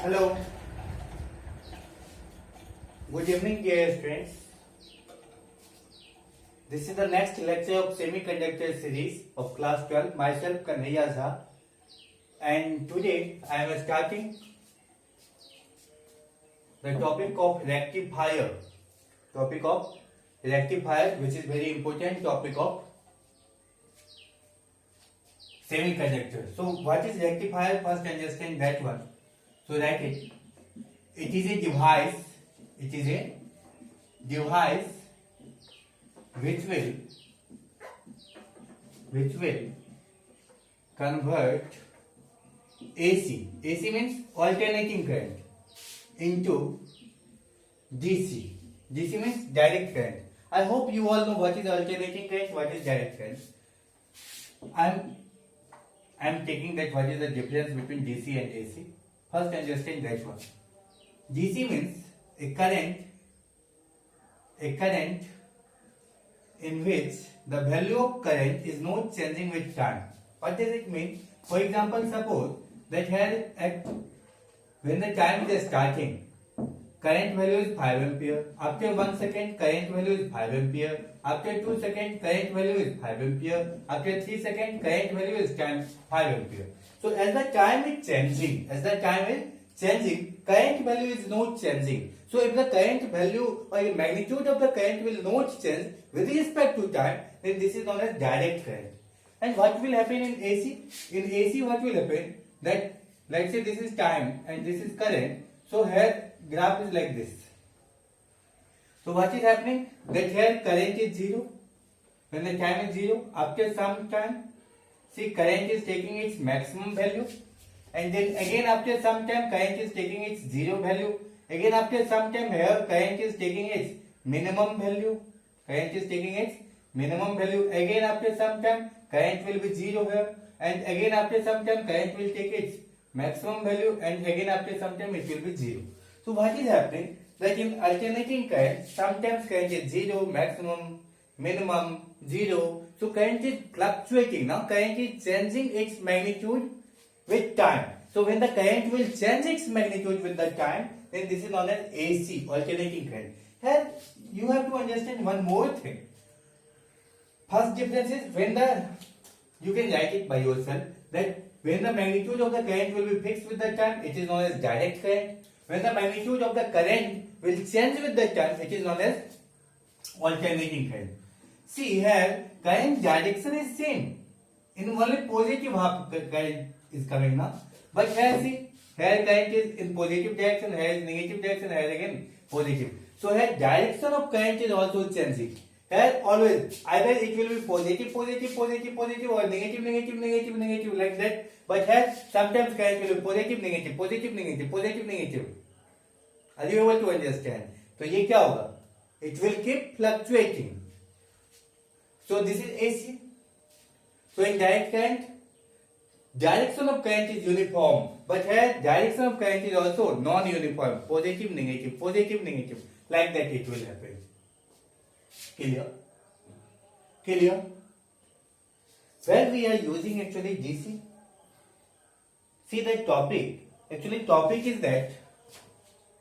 Hello, good evening, dear friends. This is the next lecture of semiconductor series of class 12. Myself Kanhaiya Jha, and today I am starting the topic of rectifier. Topic of rectifier, which is very important topic of semiconductor. So, what is rectifier? First, understand that one. So, write it. It is a device. It is a device which will convert AC. AC means alternating current into DC. DC means direct current. I hope you all know what is alternating current, what is direct current. I'm taking that what is the difference between DC and AC. First understand that one. DC means a current in which the value of current is not changing with time. What does it mean? For example, suppose that here when the time is starting, current value is 5 ampere. After 1 second, current value is 5 ampere. After 2 seconds, current value is 5 ampere. After 3 seconds, current value is 5 ampere. So as the time is changing, current value is not changing. So if the current value or the magnitude of the current will not change with respect to time, then this is known as direct current. And what will happen in AC? In AC, what will happen? That let's say this is time and this is current. So here graph is like this. So what is happening? That here current is 0. When the time is 0, after some time, see current is taking its maximum value. And then again after some time current is taking its 0 value. Again after some time here current is taking its minimum value. Current is taking its minimum value. Again after some time current will be 0 here. And again after some time current will take its maximum value. And again after some time it will be 0. So what is happening? That in alternating current, sometimes current is 0, maximum, minimum, 0. So current is fluctuating. Now current is changing its magnitude with time. So when the current will change its magnitude with the time, then this is known as AC, alternating current. Here you have to understand one more thing. First difference is you can write it by yourself, that when the magnitude of the current will be fixed with the time, it is known as direct current. When the magnitude of the current will change with the time, it is known as alternating current. See here, current direction is same. In only positive half current is coming now. But here see, here current is in positive direction, here is negative direction, here again positive. So here direction of current is also changing. Here always either it will be positive or negative like that. But here sometimes current will be positive. Are you able to understand? So ये क्या होगा? It will keep fluctuating. So this is AC. So in direct current, direction of current is uniform, but here direction of current is also non-uniform. Positive, negative, like that it will happen. Clear? Where we are using actually DC. See the topic. Actually topic is that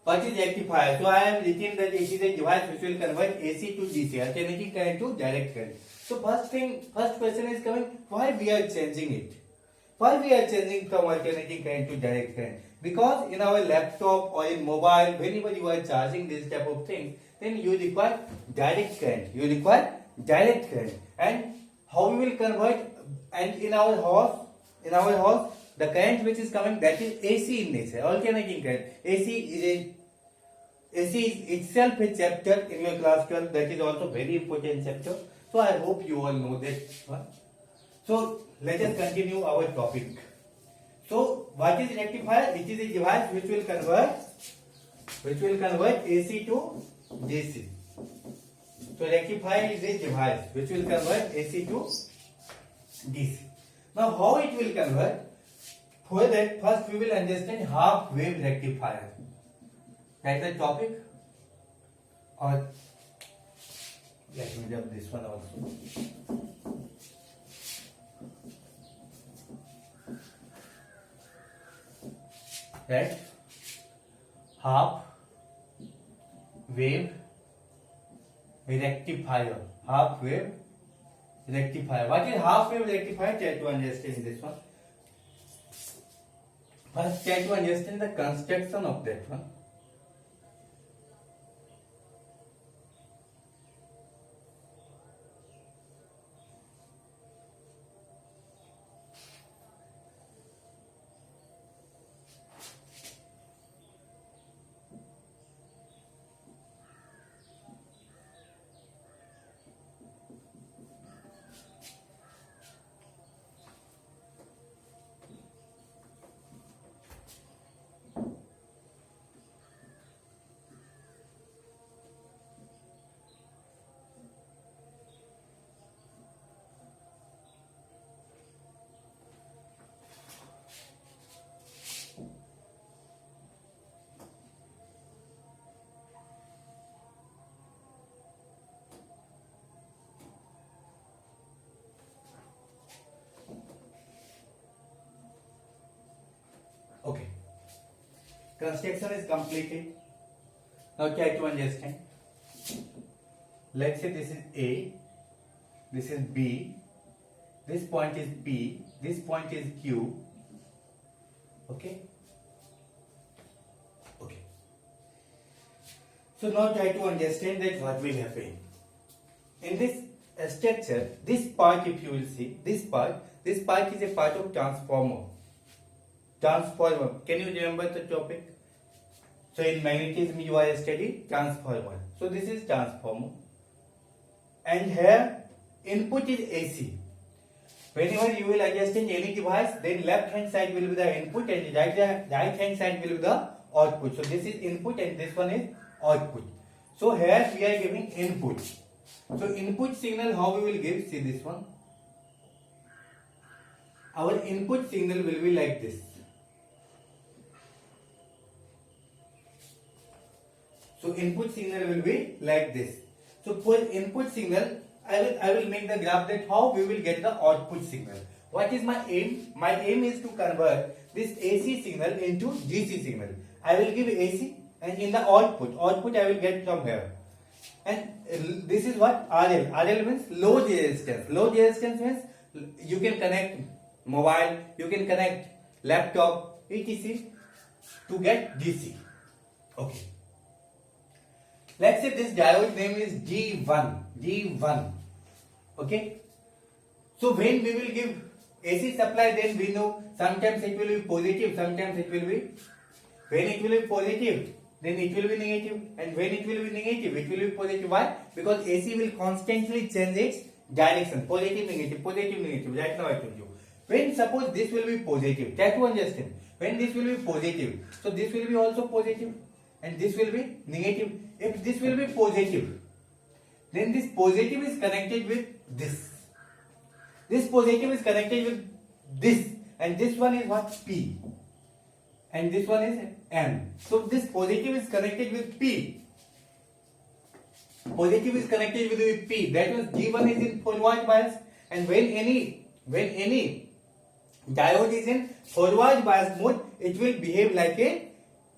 what is rectifier. So I have written that it is a device which will convert AC to DC, alternating current to direct current. So first question is coming, why we are changing it? Why we are changing from alternating current to direct current? Because in our laptop or in mobile, whenever you are charging this type of things, then you require direct current. And how we will convert? And in our house, the current which is coming, that is AC in nature, alternating current. AC is itself a chapter in your class 12. That is also very important chapter. So I hope you all know that one. So let us continue our topic. So what is rectifier? It is a device which will convert AC to DC. So rectifier is a device which will convert AC to DC. Now how it will convert? For that, first we will understand half wave rectifier. That's the topic. Or let me do this one also. Right? half wave rectifier. Half wave rectifier. What is half wave rectifier? Try to understand this one. First, try to understand the construction of that one. Okay. Construction is completed. Now try to understand. Let's say this is A, this is B, this point is P, this point is Q. Okay. Okay. So now try to understand that what will happen. In this structure, this part, if you will see, this part is a part of transformer. Transformer. Can you remember the topic? So in magnetism you are studying transformer. So this is transformer. And here input is AC. Whenever you will understand any device, then left hand side will be the input and right hand side will be the output. So this is input and this one is output. So here we are giving input. So input signal, how we will give? See this one. Our input signal will be like this. So input signal will be like this. So for input signal, I will make the graph that how we will get the output signal. What is my aim? My aim is to convert this AC signal into DC signal. I will give AC and in the output I will get from here. And this is what RL. RL means load resistance. Load resistance means you can connect mobile, you can connect laptop, etc. to get DC. Okay. Let's say this diode name is D1. Okay. So when we will give AC supply, then we know sometimes it will be positive, sometimes it will be, when it will be positive, then it will be negative, and when it will be negative, it will be positive. Why? Because AC will constantly change its direction, positive, negative, right now I told you. When suppose this will be positive, try to understand, when this will be positive, so this will be also positive and this will be negative. If this will be positive, then this positive is connected with this. This positive is connected with this, and this one is what? P. And this one is N. So this positive is connected with P. Positive is connected with P. That means G1 is in forward bias, and when any diode is in forward bias mode, it will behave like a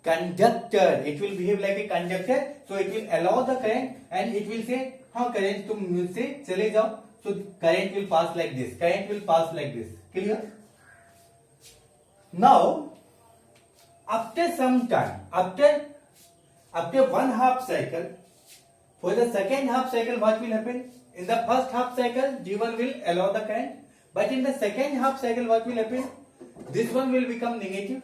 conductor. It will behave like a conductor. So it will allow the current, and it will say, हाँ current तुम मुझसे चले जाओ. So current will pass like this. Current will pass like this. Clear? Now, after some time, after one half cycle, for the second half cycle, what will happen? In the first half cycle, G1 will allow the current, but in the second half cycle, what will happen? This one will become negative,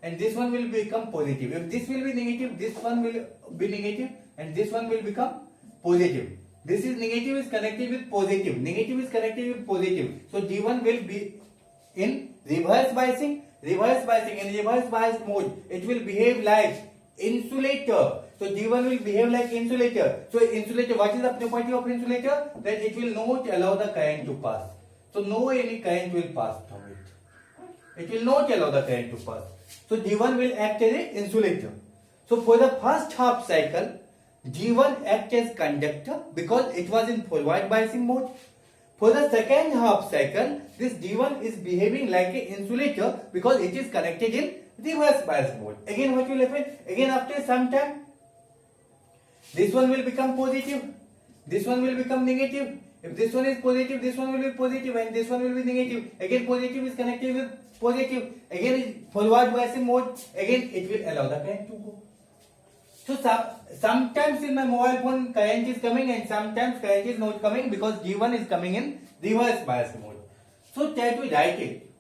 and this one will become positive. If this will be negative, this one will be negative, and this one will become positive. This is negative is connected with positive. Negative is connected with positive. So G1 will be in reverse biasing. Reverse biasing. In reverse bias mode, it will behave like insulator. So G1 will behave like insulator. So insulator, what is the property of insulator? That it will not allow the current to pass. So no any current will pass from it. It will not allow the current to pass. So G1 will act as an insulator. So for the first half cycle, G1 acts as conductor because it was in forward biasing mode. For the second half cycle, this D1 is behaving like an insulator because it is connected in reverse bias mode. Again, what will happen? Again, after some time, this one will become positive, this one will become negative. If this one is positive, this one will be positive, and this one will be negative. Again, positive is connected with positive. Again, forward biasing mode. Again, it will allow the current to go. So sometimes in my mobile phone current is coming and sometimes current is not coming because D1 is coming in reverse bias mode. So that we write it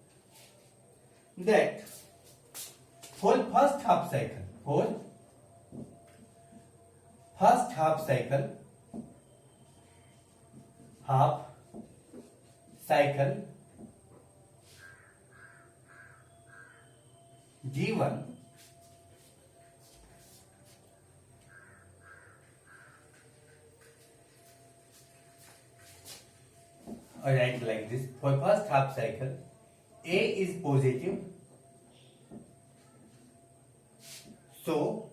that for first half cycle, G1 or write like this. For first half cycle, A is positive, so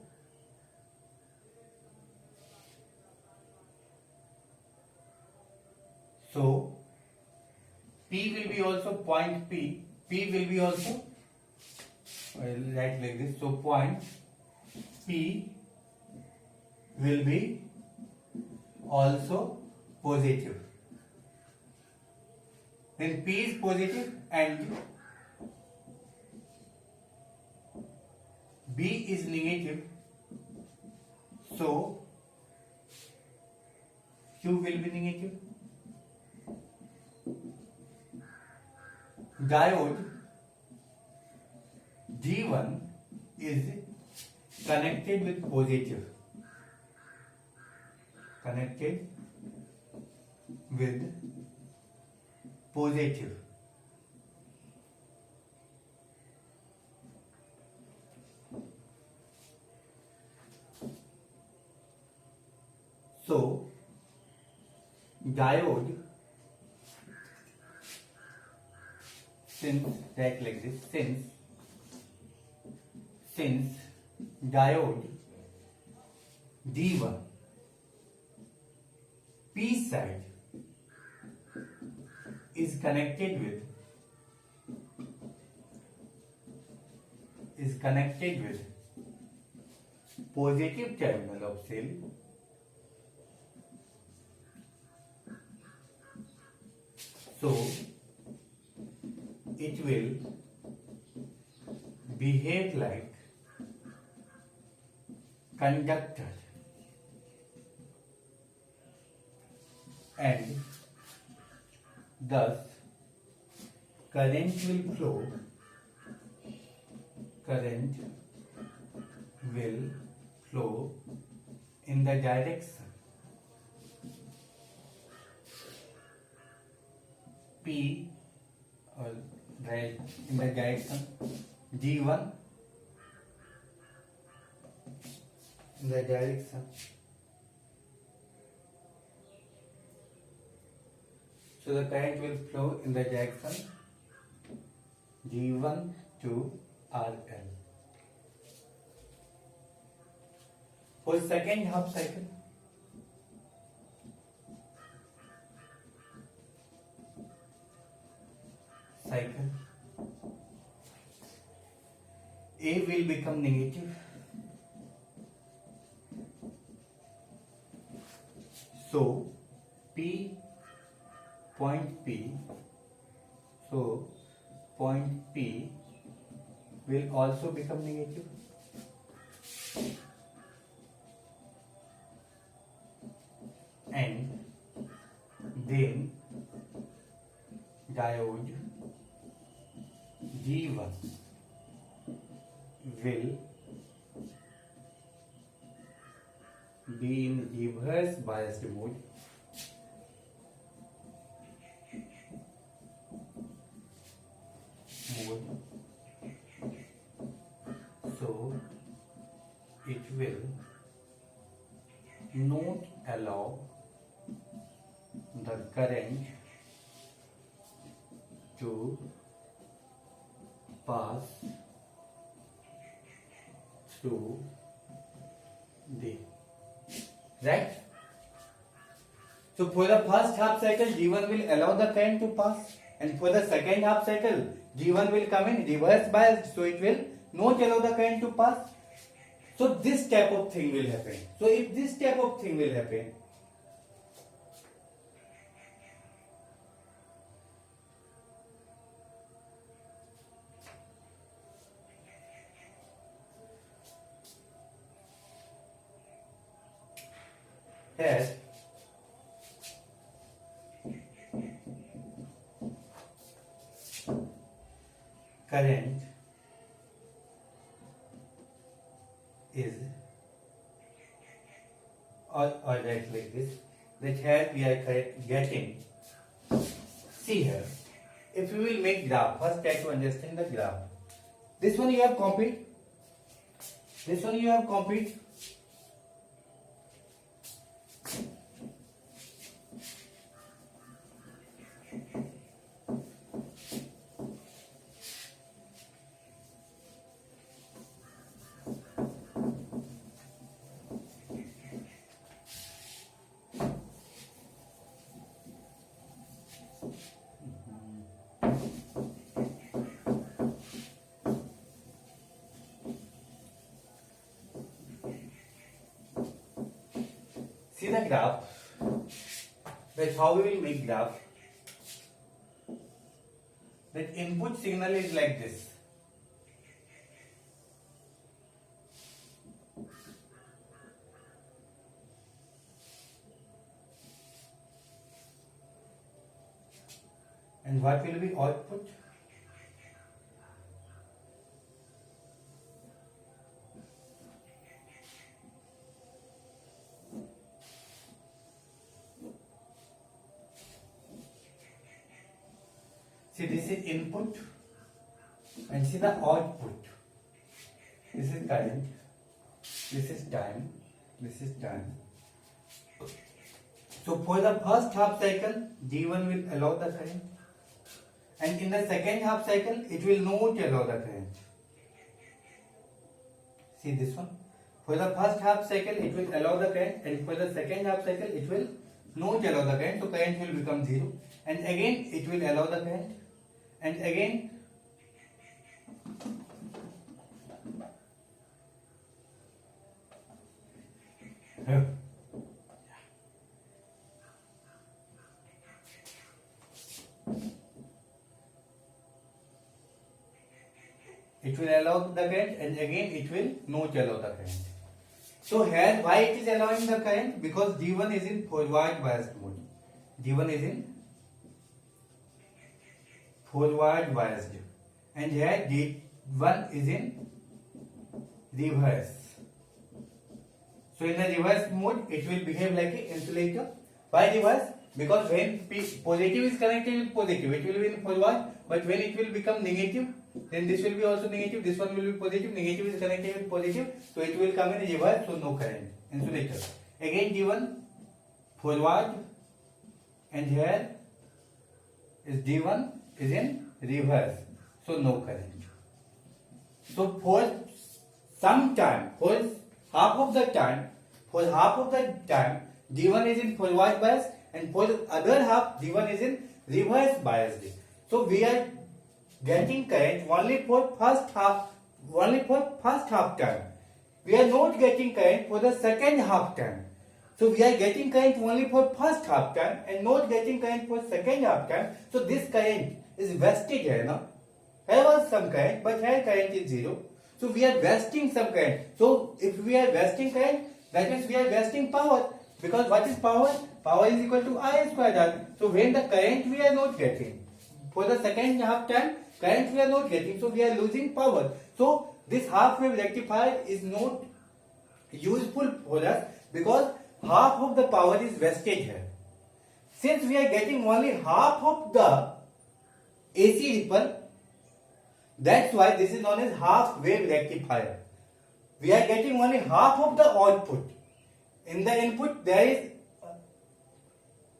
P will be also point P. P will be also, I will write like this. So point P will be also positive. Then P is positive and B is negative. So Q will be negative. Diode G1 is connected with positive. So diode, since diode D1 P side is connected with positive terminal of cell, so it will behave like conductor and thus current will flow in the direction P, or right in the direction G1 in the direction. So the current will flow in the direction G1 to RL. For second half cycle, A will become negative, so point P will also become negative, and then diode G1 will be in reverse biased mode, so it will not allow the current to pass through the right. So for the first half cycle, G1 will allow the current to pass, and for the second half cycle, G1 will come in reverse bias, so it will not allow the current to pass. So this type of thing will happen. So if this type of thing will happen, here current is, or write like this, that here we are getting, see here, if you will make graph, first try to understand the graph. This one you have copied, this one you have copied, see the graph, that how we will make graph, that input signal is like this, and what will be output? See, this is input and see the output. This is current, this is time, this is time. So for the first half cycle, G1 will allow the current, and in the second half cycle, it will not allow the current. See this one. For the first half cycle, it will allow the current, and for the second half cycle, it will not allow the current. So current will become 0, and again it will allow the current, and again it will allow the current, and again it will not allow the current. So here why it is allowing the current? Because G1 is in forward biased mode. G1 is in forward biased, and here D1 is in reverse. So in the reverse mode, it will behave like an insulator. Why reverse? Because when positive is connected with positive, it will be in forward, but when it will become negative, then this will be also negative, this one will be positive, negative is connected with positive, so it will come in reverse, so no current, insulator. Again D1 forward, and here is D1 is in reverse, so no current. So for some time, for half of the time, D1 is in forward bias, and for the other half, D1 is in reverse bias. So we are getting current only for first half time. We are not getting current for the second half time. So we are getting current only for first half time and not getting current for second half time. So this current is wasted here, no? Here was some current, but here current is 0. So we are wasting some current. So if we are wasting current, that means we are wasting power. Because what is power? Power is equal to I squared R. So when the current we are not getting, for the second half time, current we are not getting, so we are losing power. So this half wave rectifier is not useful for us because half of the power is wasted here. Since we are getting only half of the AC ripple, that's why this is known as half wave rectifier. We are getting only half of the output. In the input there is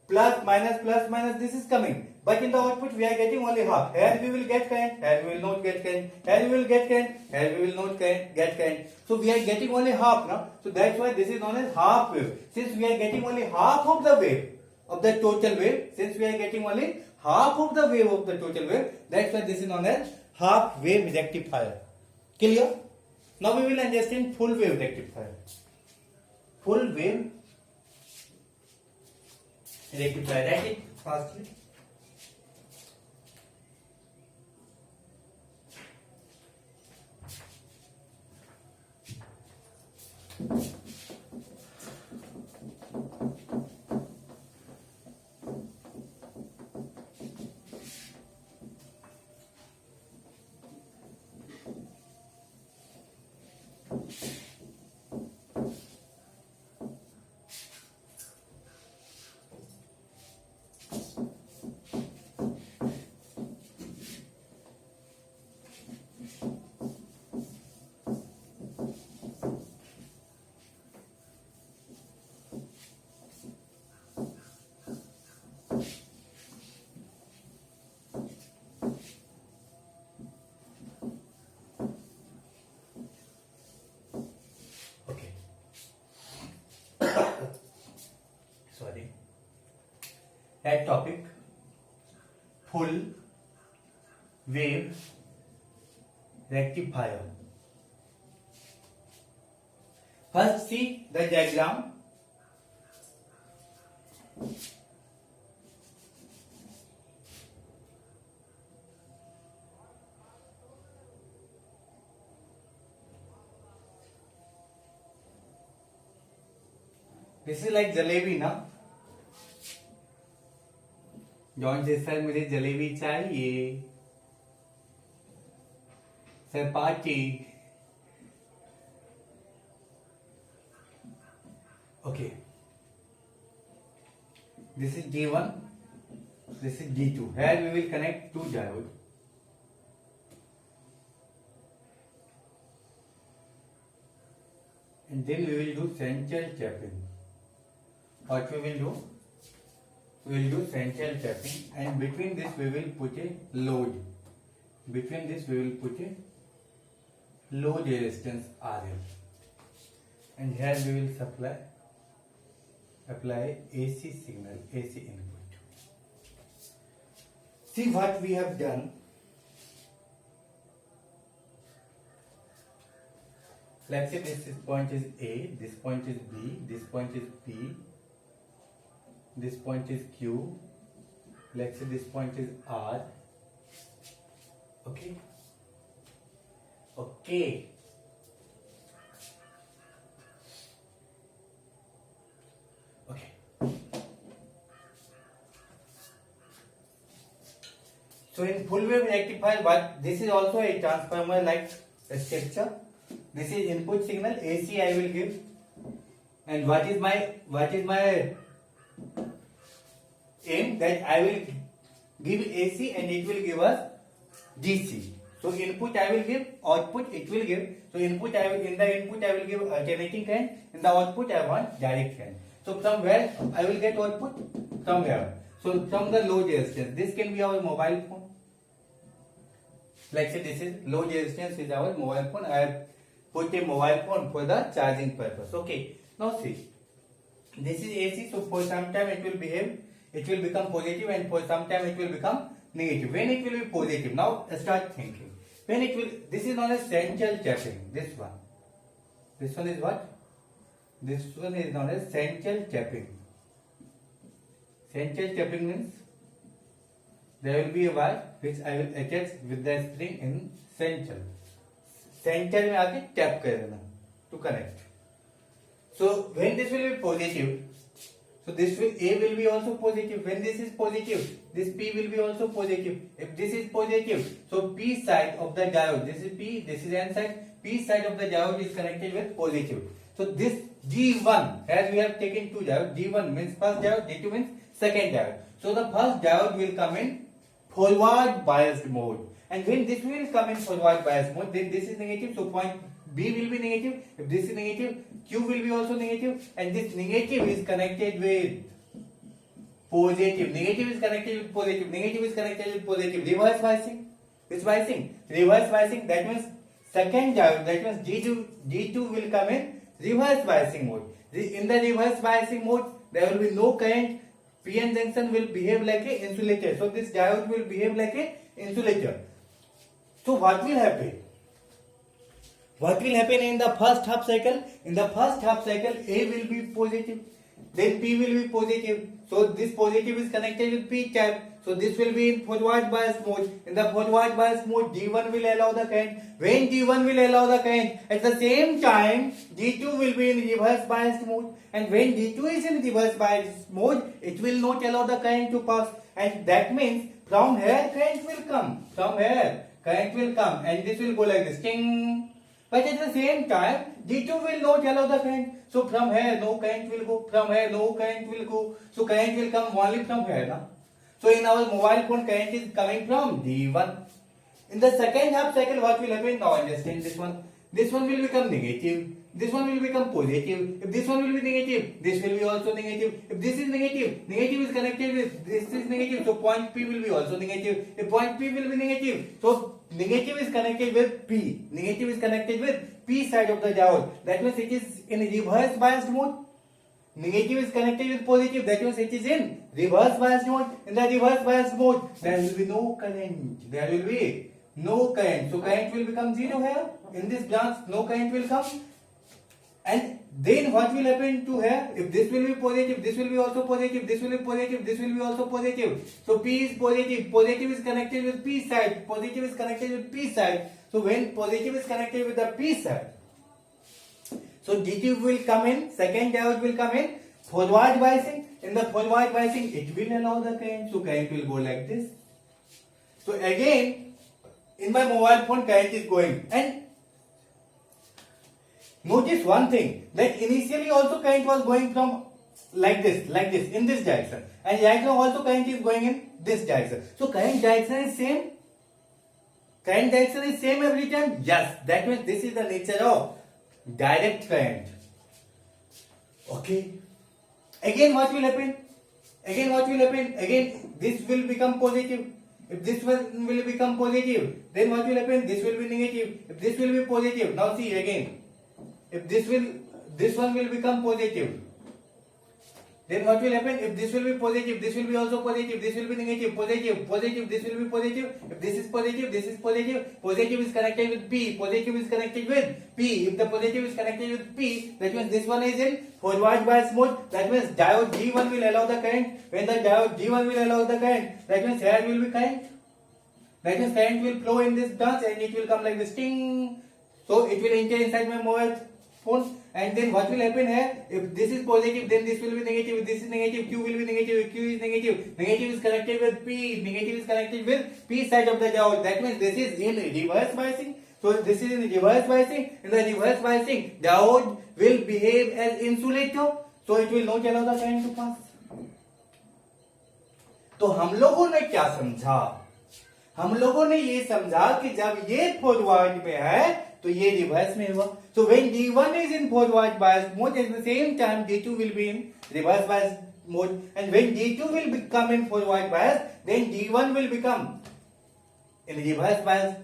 plus minus, this is coming. But in the output we are getting only half. Here we will get current, here we will not get current, here we will get current, here we will not get current. So we are getting only half now. So that's why this is known as half wave. Since we are getting only half of the wave, of the total wave. Since we are getting only half of the wave of the total wave, that's why this is known as half wave rectifier. Clear? Now we will understand full wave rectifier. Full wave rectifier. Write it fastly. Sorry. That topic, full wave rectifier. First see the diagram. This is like jalebi ना. John से sir मुझे जलेबी चाहिए. Sir party. Okay. This is D1. This is D2. Here we will connect two diodes. And then we will do central tapping. What we will do? We will do central tapping, and between this we will put a load. Between this we will put a load resistance RL. And here we will apply AC signal, AC input. See what we have done. Let's say this point is A, this point is B, this point is P, this point is Q, let's say this point is R. Okay. Okay. Okay. So in full wave rectifier, but this is also a transformer like structure. This is input signal AC I will give, and what is my aim, that I will give AC and it will give us DC. So input I will give, output it will give. So in the input I will give alternating current, in the output I want direct current. So from where I will get output? From where? So from the load resistance. This can be our mobile phone. Like say this is load resistance is our mobile phone. I have put a mobile phone for the charging purpose. Okay. Now see, this is AC. So for some time it will behave. It will become positive, and for some time it will become negative. When it will be positive, now start thinking. When it will, this is known as central tapping. This one is what? This one is known as central tapping. Central tapping means there will be a wire which I will attach with the spring in central. Central में आके tap कर देना to connect. So when this will be positive, so this will A will be also positive. When this is positive, this P will be also positive. If this is positive, so P side of the diode, this is P, this is N side. P side of the diode is connected with positive. So this D1, as we have taken two diodes, D1 means first diode, D2 means second diode. So the first diode will come in forward biased mode, and when this will come in forward biased mode, then this is negative. So point B will be negative. If this is negative, Q will be also negative, and this negative is connected with positive. Negative is connected with positive. Negative is connected with positive. Reverse biasing. Which biasing? Reverse biasing. That means second diode. That means D2 will come in reverse biasing mode. In the reverse biasing mode, there will be no current PN junction will behave like a insulator. So this diode will behave like a insulator. So what will happen? What will happen in the first half cycle? In the first half cycle, A will be positive, then P will be positive. So this positive is connected with P type. So this will be in forward bias mode. In the forward bias mode, D1 will allow the current. When D1 will allow the current, at the same time, D2 will be in reverse biased mode. And when D2 is in reverse biased mode, it will not allow the current to pass. And that means from here current will come. From here current will come, and this will go like this. Ting. But at the same time, D2 will not allow the current. So from here, no current will go. From here, no current will go. So current will come only from here. Na? So in our mobile phone, current is coming from D1. In the second half cycle, what will happen? Now understand this one. This one will become negative. This one will become positive. If this one will be negative, this will be also negative. If this is negative, negative is connected with this is negative. So point P will be also negative. If point P will be negative, so negative is connected with P. Negative is connected with P side of the diode. That means it is in reverse biased mode. Negative is connected with positive. That means it is in reverse biased mode. In the reverse biased mode, there will be no current. There will be no current. So current will become zero here. In this branch, no current will come. And then what will happen to here? If this will be positive, this will be also positive, this will be positive, this will be also positive. So P is positive, positive is connected with P side, positive is connected with P side. So when positive is connected with the P side, so D2 will come in, second diode will come in, forward biasing. In the forward biasing, it will allow the current, so current will go like this. So again, in my mobile phone, current is going. And notice one thing, that initially also current was going from like this, in this direction. And right now also current is going in this direction. So current direction is same. Current direction is same every time. Yes, that means this is the nature of direct current. Okay. Again what will happen? Again this will become positive. If this one will become positive, then what will happen? This will be negative. If this will be positive, now see again. If this one will become positive, then what will happen? If this will be positive, this will be also positive, this will be negative, positive, this will be positive. If this is positive, this is positive. Positive is connected with P, positive is connected with P. If the positive is connected with P, that means this one is in forward bias mode. That means diode G1 will allow the current. When the diode G1 will allow the current, that means here will be current. That means current will flow in this branch and it will come like this. Ting. So it will enter inside my mobile phone, and then what will happen here? If this is positive, then this will be negative. If this is negative, Q will be negative. If Q is negative, negative is connected with P, negative is connected with P side of the diode. That means this is in reverse biasing. So this is in reverse biasing. In the reverse biasing, diode will behave as insulator, so it will not allow the current to pass. तो हम लोगों ने क्या समझा? हम लोगों ने ये समझा कि जब ये फॉरवर्ड में है तो ये रिवर्स में हुआ. So when D1 is in forward bias mode, at the same time D2 will be in reverse bias mode, and when D2 will become in forward bias, then D1 will become in reverse bias.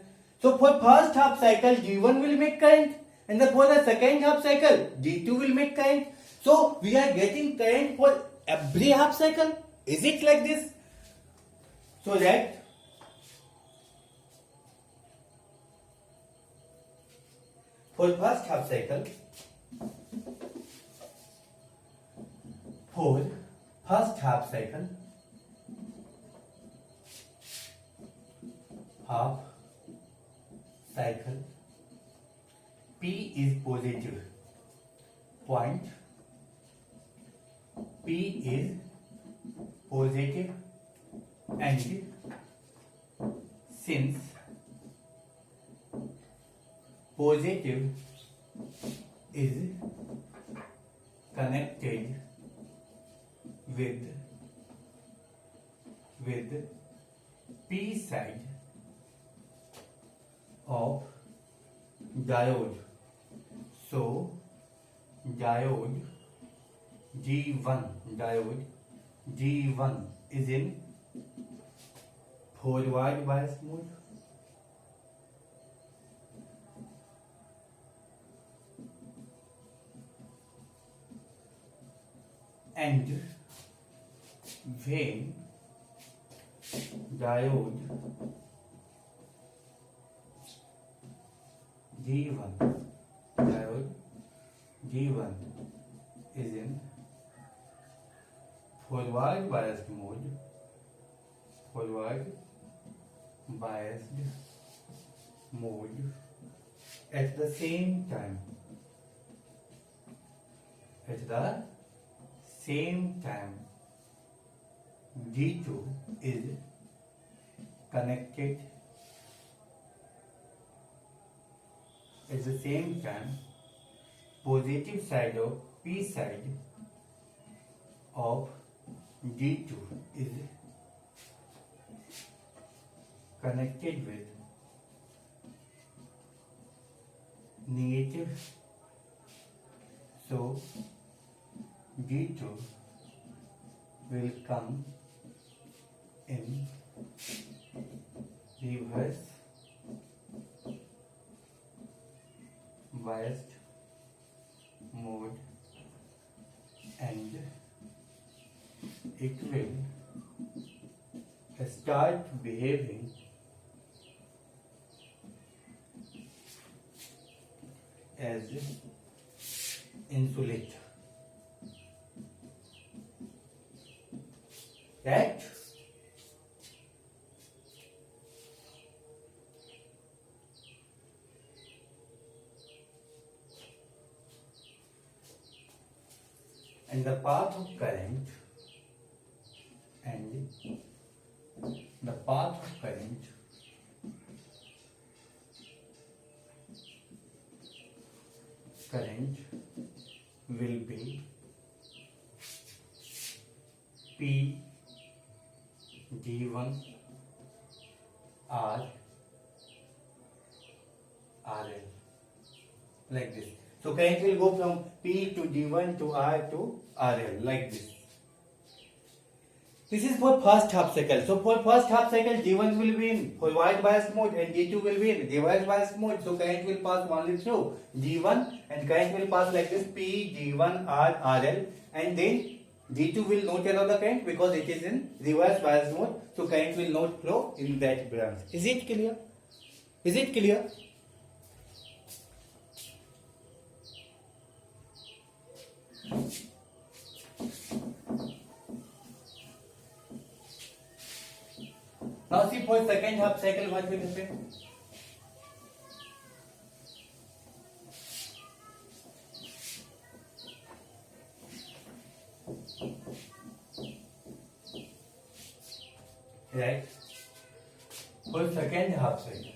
So for first half cycle D1 will make current, and for the second half cycle D2 will make current. So we are getting current for every half cycle. Is it like this? So that for first half cycle, P is positive. Point P is positive, and since positive is connected with P side of diode, so diode G1 is in forward bias mode, and when diode G1 is in forward biased mode at the same time G2 is connected at the same time positive side of P side of G2 is connected with negative, so G2 will come in reverse biased mode and it will start behaving as insulator. Right? And the path of current will be P G1 R RL, like this. So current will go from P to G1 to R to RL, like this. This is for first half cycle. So for first half cycle, G1 will be in forward biased mode and G2 will be in reverse biased mode. So current will pass only through G1 and current will pass like this P G1 R RL, and then G2 will not allow the current because it is in reverse biased mode. So current will not flow in that branch. Is it clear? Is it clear? Now see for second half cycle what will happen. Right? For second half cycle.